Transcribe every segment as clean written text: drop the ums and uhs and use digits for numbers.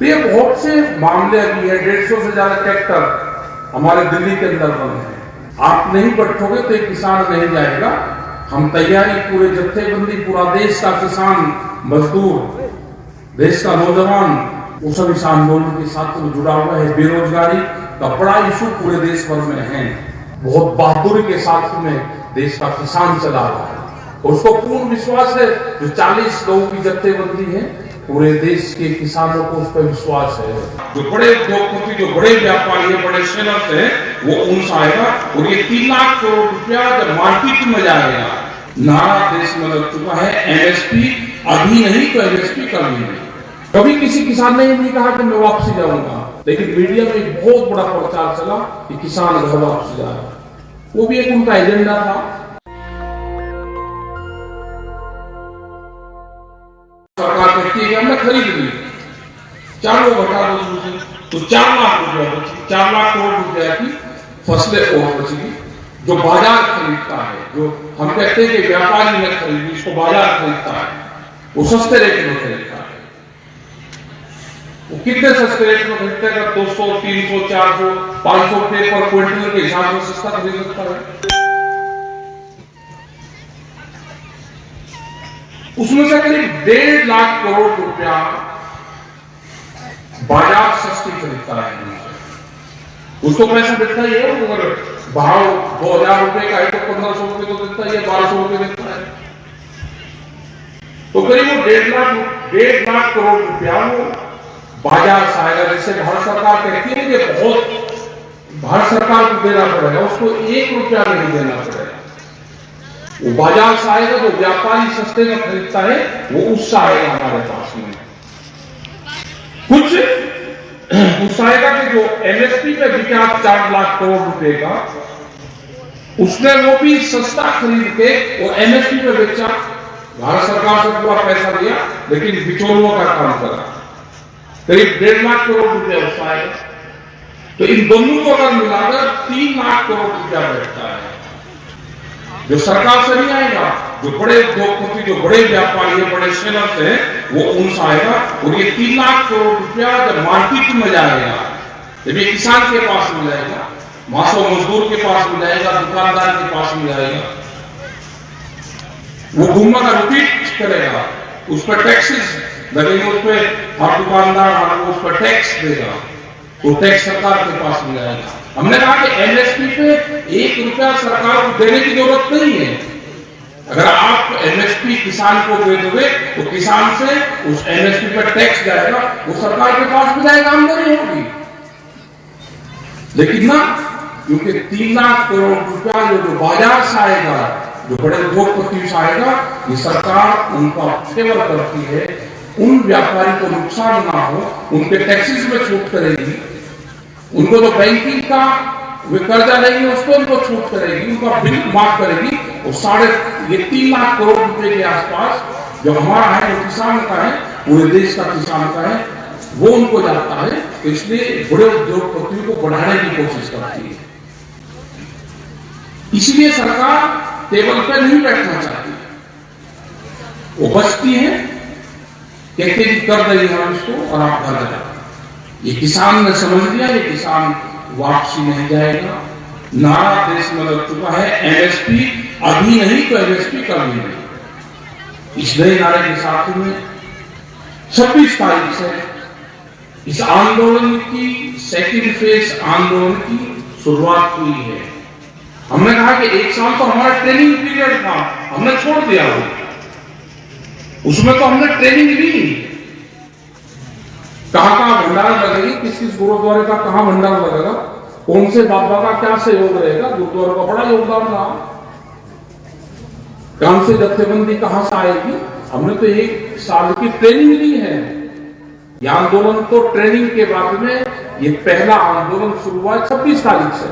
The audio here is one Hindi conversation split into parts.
तो ये बहुत से मामले अभी है। 150 से ज्यादा ट्रैक्टर हमारे दिल्ली के अंदर बंद है। आप नहीं बैठोगे तो एक किसान नहीं जाएगा। हम तैयारी पूरे जत्थेबंदी, पूरा देश का किसान मजदूर, देश का नौजवान, वो सब इस आंदोलन के साथ जुड़ा हुआ है। बेरोजगारी का बड़ा इशू पूरे देश भर में है। बहुत बहादुरी के साथ में देश का किसान चला रहा है। उसको पूर्ण विश्वास है, जो 40 लोगों की जत्थेबंदी है, पूरे देश के किसानों को उस पर विश्वास है। जो बड़े उद्योगपति, जो बड़े व्यापारी है, बड़े सेलर्स है, वो उनसे आएगा। और ये 3 लाख करोड़ रुपया जब मार्केट में जाएगा, नारा देश में लग चुका है, एमएसपी अभी नहीं तो एमएसपी कभी नहीं। कभी किसी किसान ने नहीं कहा कि मैं वापसी जाऊंगा, लेकिन मीडिया में एक बहुत बड़ा प्रचार चला कि किसान घर वापसी जा रहा है। वो भी एक उनका एजेंडा था। सरकार कहती है कि हमने खरीद ली, चारों घटा दो, तो 4 लाख रुपया बची, 4 लाख करोड़ रुपया की फसलें और बचेगी। जो बाजार खरीदता है, जो हम कहते हैं कि व्यापारी ने खरीदी, इसको बाजार खरीदता है, वो सस्ते रेट में खरीदता है। वो कितने सस्ते रेट में खरीदता है? 200, 300, 400, 500 रुपए पर क्विंटल के हिसाब से सस्ता खरीद सकता है। उसमें से करीब 1.5 लाख करोड़ रुपया बाजार सस्ती खरीदता है। उसको पैसा देता ही है। अगर भाव 2000 रुपए का है तो 1500 रुपए तो देता ही है, 1200 रुपए देता है। तो करीब वो 1.5 लाख करोड़ रुपया वो बाजार से आएगा। जैसे भारत सरकार कहती है कि बहुत भारत सरकार को देना पड़ेगा, उसको 1 रुपया नहीं देना पड़ेगा। वो बाजार से आएगा। जो व्यापारी सस्ते में खरीदता है वो उससे आएगा हमारे पास में। कुछ उससे आएगा कि जो एमएसपी पे बिका 4 लाख करोड़ रुपए का, उसने वो भी सस्ता खरीद के वो एमएसपी पे बेचा। भारत सरकार से पूरा पैसा दिया, लेकिन बिचौलियों का काम करा। करीब 1.5 लाख करोड़ रुपया उससे आएगा। तो इन दोनों को अगर मिलाकर 3 लाख करोड़ रुपया बैठता है, जो सरकार से नहीं आएगा। जो बड़े उद्योगपति, जो बड़े व्यापारी है, बड़े सेलर्स है, वो उनसे आएगा। और ये 3 लाख करोड़ रुपया जब मार्केट में जाएगा, जब ये किसान के पास में जाएगा, मासो मजदूर के पास में जाएगा, दुकानदार के पास में जाएगा, वो घूमना का रिपीट करेगा। उस पर टैक्सेस लगेंगे, उस पर हर दुकानदार उस पर टैक्स देगा, तो टैक्स सरकार के पास में जाएगा। हमने कहा कि एमएसपी पे 1 रुपया सरकार को देने की जरूरत नहीं है। अगर आप एमएसपी किसान को दे दोगे तो किसान से उस एमएसपी पर टैक्स जाएगा, वो सरकार के पास में जाएगा, आमदनी होगी। लेकिन ना, क्योंकि 3 लाख करोड़ रुपया जो बाजार से आएगा, जो बड़े उद्योगपति से आएगा, ये सरकार उनका फेवर करती है। उन व्यापारी को नुकसान ना हो, उनके टैक्सेस में छूट करेगी। उनको जो बैंकिंग का वे कर्जा लेंगे उसको उनको छूट करेगी, उनका बिल माफ करेगी। और 3.5 लाख करोड़ रुपए के आसपास जो हमारा है, जो किसान का है, पूरे देश का किसान का है, वो उनको जाता है। तो इसलिए बड़े उद्योगपतियों को बढ़ाने की कोशिश करती है। इसलिए सरकार टेबल पर नहीं बैठना चाहती, वो बचती है, कहते कि कर देंगे हम इसको और आप घर जाओ। ये किसान ने समझ लिया, ये किसान वापसी नहीं जाएगा। नारा देश में लग चुका है, एमएसपी अभी नहीं तो एमएसपी कभी नहीं। इस नए नारे के साथ में 26 तारीख से इस आंदोलन की सेकेंड फेज आंदोलन की शुरुआत हुई है। हमने कहा कि 1 साल तो हमारा ट्रेनिंग पीरियड था, हमने छोड़ दिया वो। उसमें तो हमने ट्रेनिंग ली, कहाँ भंडारा लगेगी, किस किस गुरुद्वारे का कहाँ भंडारा लगेगा, कौन से बाबा का क्या सहयोग रहेगा। गुरुद्वारे का बड़ा योगदान रहा। कहां से जत्थेबंदी कहां से आएगी, हमने तो 1 साल की ट्रेनिंग ली है। यह आंदोलन तो ट्रेनिंग के बाद में ये पहला आंदोलन शुरू हुआ 26 तारीख से,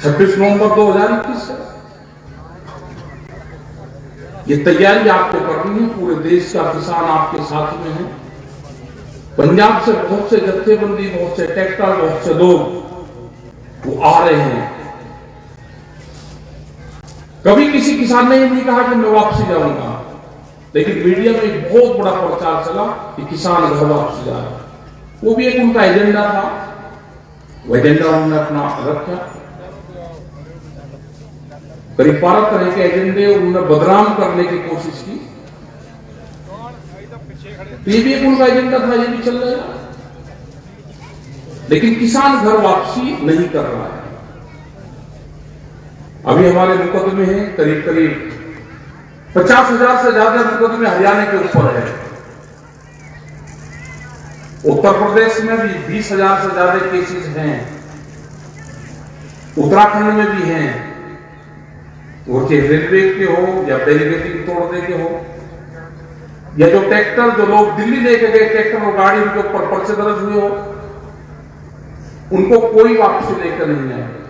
26 नवंबर 2021 से। ये तैयारी आपको करनी है। पूरे देश का किसान आपके साथ में है। पंजाब से बहुत से जत्थेबंदी, बहुत से ट्रैक्टर, बहुत से लोग वो आ रहे हैं। कभी किसी किसान ने नहीं कहा कि मैं वापसी जाऊंगा, लेकिन मीडिया में एक बहुत बड़ा प्रचार चला कि किसान घर वापस जा रहा है। वो भी एक उनका एजेंडा था, वो एजेंडा उन्होंने अपना रखा। करीब 12 तरह के एजेंडे उन्होंने बदनाम करने की कोशिश की। ये भी एक उनका एजेंडा था, ये भी चल रहा है। लेकिन किसान घर वापसी नहीं कर रहा है। अभी हमारे मुकदमे हैं करीब 50,000 से ज्यादा मुकदमे हरियाणा के ऊपर है। उत्तर प्रदेश में भी 20,000 से ज्यादा केसेस हैं, उत्तराखंड में भी हैं, वो चाहे रेलवे के हो या बैरिकेडिंग तोड़ने के हो, या जो ट्रैक्टर जो लोग दिल्ली लेके गए ट्रैक्टर और गाड़ी उनके ऊपर पर्चे दर्ज हुए हो, उनको कोई वापसी लेकर नहीं आएगा।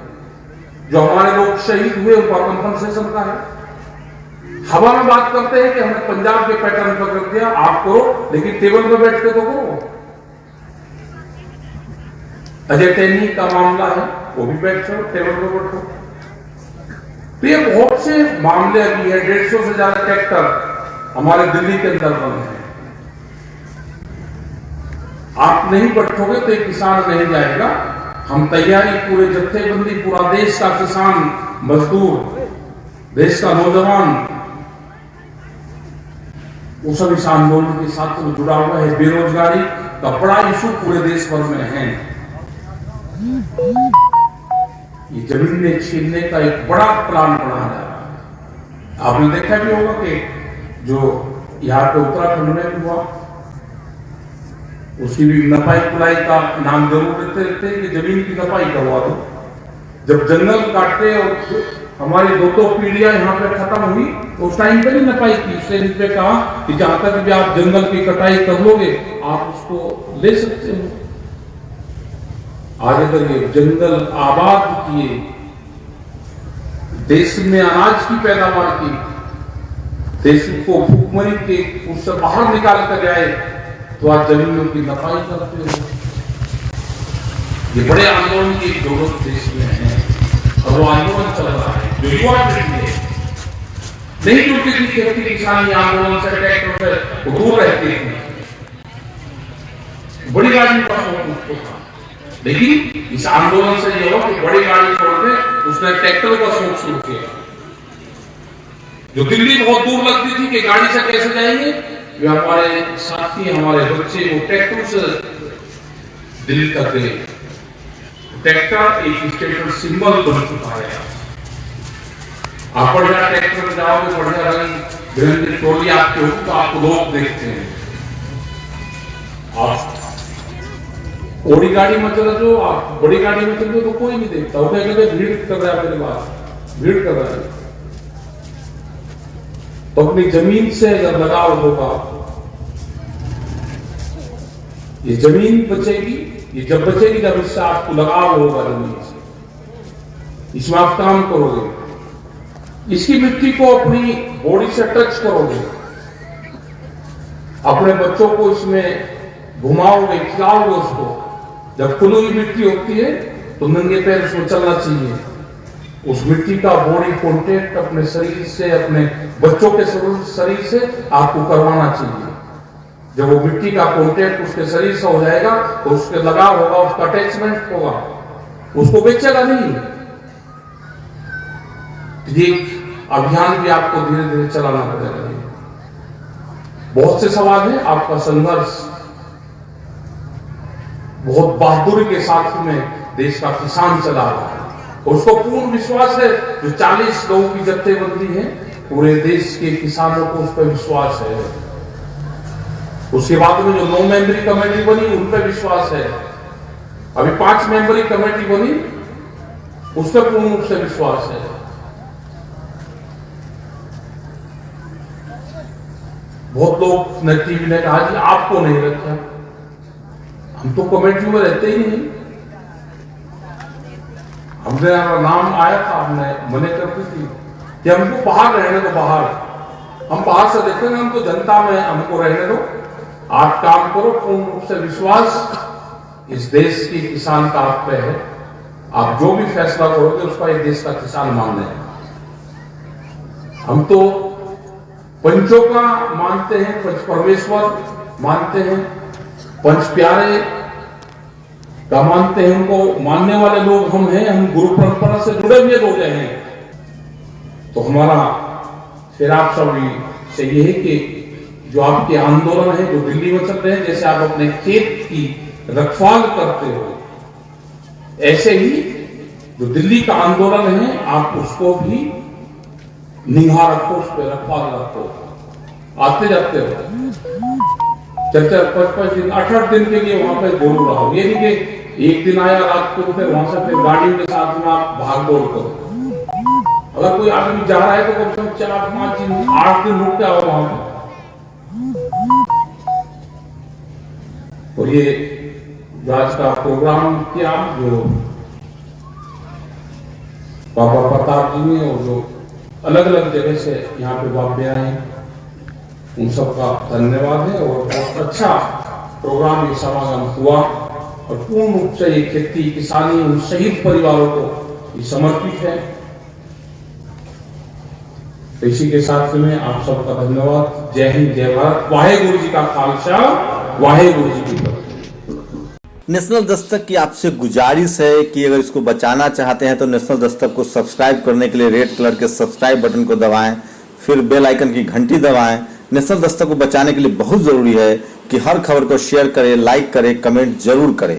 जो हमारे लोग शहीद हुए उनका कंपनसेशन का है। हवा में बात करते हैं कि हमने पंजाब के पैटर्न पर कर दिया, आप करो, लेकिन टेबल पर बैठ के तो करो। अजय टैनी का मामला है, वो भी बैठो, टेबल पर बैठो। तो ये बहुत से मामले अभी है। 150 से ज्यादा ट्रैक्टर हमारे दिल्ली के अंदर बंद है। आप नहीं बैठोगे तो एक किसान नहीं जाएगा। हम तैयारी पूरे जत्थेबंदी, पूरा देश का किसान मजदूर, देश का नौजवान, वो सब इस आंदोलन के साथ तो जुड़ा हुआ है। बेरोजगारी का बड़ा इशू पूरे देश भर में है। ये जमीन छीनने का एक बड़ा प्लान बनाया जा रहा है। आपने देखा भी होगा कि जो यहाँ पे उत्तराखंड में हुआ, उसकी भी नपाई पुलाई का नाम जरूर देते रहते हैं कि जमीन की नपाई करवा दो। जब जंगल काटे और हमारी 2 पीढ़ियां यहाँ पे खत्म हुई तो उस टाइम पे नहीं नपाई की। उसने इन पे कहा कि जहां तक भी आप जंगल की कटाई कर लोगे आप उसको ले सकते हो। आगे करिए, जंगल आबाद किए, देश में अनाज की पैदावार की, देश को भूखमरी के उससे बाहर निकाल कर जाए, तो आज जमीनों की नपाई करते हो। ये बड़े आंदोलन की जरूरत देश में है और वो आंदोलन चल रहा है। जो युवा पीढ़ी है नहीं जुड़ती थी, खेती किसानी आंदोलन से, ट्रैक्टर से वो दूर रहती थी। बड़ी गाड़ी का शौक उसको था, लेकिन इस आंदोलन से ये हो कि बड़ी गाड़ी छोड़ के उसने ट्रैक्टर का शौक शुरू किया। जो दिल्ली बहुत दूर लगती थी कि गाड़ी से कैसे जाएंगे, वे हमारे साथी, हमारे बच्चे वो ट्रैक्टर से दिल्ली तक गए। ट्रैक्टर एक स्टेटस सिंबल बन चुका है। आप बढ़िया ट्रैक्टर में जाओगे, बढ़िया रंग बिरंगी टोली आपके हो तो आपको लोग देखते हैं। आप ओडी गाड़ी में चले जो, आप बड़ी गाड़ी में चले तो कोई नहीं देखता। वो कहेंगे भीड़ कर रहा है, मेरे पास भीड़ कर रहा है। तो अपनी जमीन से अगर लगाव होगा, ये जमीन बचेगी। ये जब बचेगी जब इससे आपको लगाव होगा जमीन से, इसमें आप काम करोगे, इसकी मिट्टी को अपनी बॉडी से टच करोगे, अपने बच्चों को इसमें घुमाओगे, खिलाओगे उसको। जब खुली हुई मिट्टी होती है तो नंगे पैर उसमें चलना चाहिए। उस मिट्टी का बॉडी कॉन्टेक्ट अपने शरीर से, अपने बच्चों के शरीर से आपको करवाना चाहिए। जब वो मिट्टी का कॉन्टेक्ट उसके शरीर से हो जाएगा तो उसके लगाव होगा, उसका अटैचमेंट होगा, उसको बेचेगा नहीं। ये अभियान भी आपको धीरे धीरे चलाना पड़ेगा। बहुत से सवाल है, आपका संघर्ष बहुत बहादुरी के साथ में देश का किसान चला रहा है। उसको पूर्ण विश्वास है, जो 40 लोगों की जत्थेबंदी है, पूरे देश के किसानों को उस पर विश्वास है। उसके बाद में जो 9 मेंबरी कमेटी बनी उन पर विश्वास है। अभी 5 मेंबरी कमेटी बनी, उस पर पूर्ण रूप से विश्वास है। बहुत लोग ने टीवी ने कहा कि आपको नहीं रखा। हम तो कमेटी में रहते ही नहीं। हमने नाम आया था, हमने मने करती थी कि हमको बाहर रहने दो, बाहर हम बाहर से देखेंगे, हमको जनता में हमको रहने दो, आप काम करो। पूर्ण रूप से विश्वास इस देश की किसान का आप पे है। आप जो भी फैसला करोगे उसका ये देश का किसान मान लेगा। हम तो पंचों का मानते हैं, पंच परमेश्वर मानते हैं, पंच प्यारे का मानते हैं, उनको मानने वाले लोग हम हैं, हम गुरु परंपरा से जुड़े हुए लोग हैं। तो हमारा फिर आप सभी से ये है कि जो आपके आंदोलन है जो दिल्ली में चल रहे हैं, जैसे आप अपने खेत की रखवाल करते हो, ऐसे ही जो दिल्ली का आंदोलन है आप उसको भी निगाह रखो, उस पर रखवाल रखो, आते जाते हो, 4-5 दिन 8 दिन के लिए वहां पे जरूर रहो। ये नहीं कि एक दिन आया रात को फिर वहां से फिर गाड़ियों के साथ में आप भाग दौड़ करो। अगर कोई आदमी जा रहा है तो कम से कम 4-5 दिन 8 दिन रुक के आओ वहां पर। और ये जो आज का प्रोग्राम किया, जो बाबा प्रताप जी ने और जो अलग अलग जगह से यहाँ पे बाबे आए, उन सबका धन्यवाद है। और बहुत अच्छा प्रोग्राम ये समागम हुआ और पूर्ण रूप से ये खेती किसानी उन शहीद परिवारों को ये समर्पित है। तो इसी के साथ में आप सबका धन्यवाद। जय हिंद, जय भारत। वाहेगुरु जी का खालसा, वाहेगुरु जी की फतेह। नेशनल दस्तक की आपसे गुजारिश है कि अगर इसको बचाना चाहते हैं तो नेशनल दस्तक को सब्सक्राइब करने के लिए रेड कलर के सब्सक्राइब बटन को दबाएं, फिर बेल आइकन की घंटी दबाएं। नेशनल दस्तक को बचाने के लिए बहुत जरूरी है कि हर खबर को शेयर करें, लाइक करें, कमेंट जरूर करें।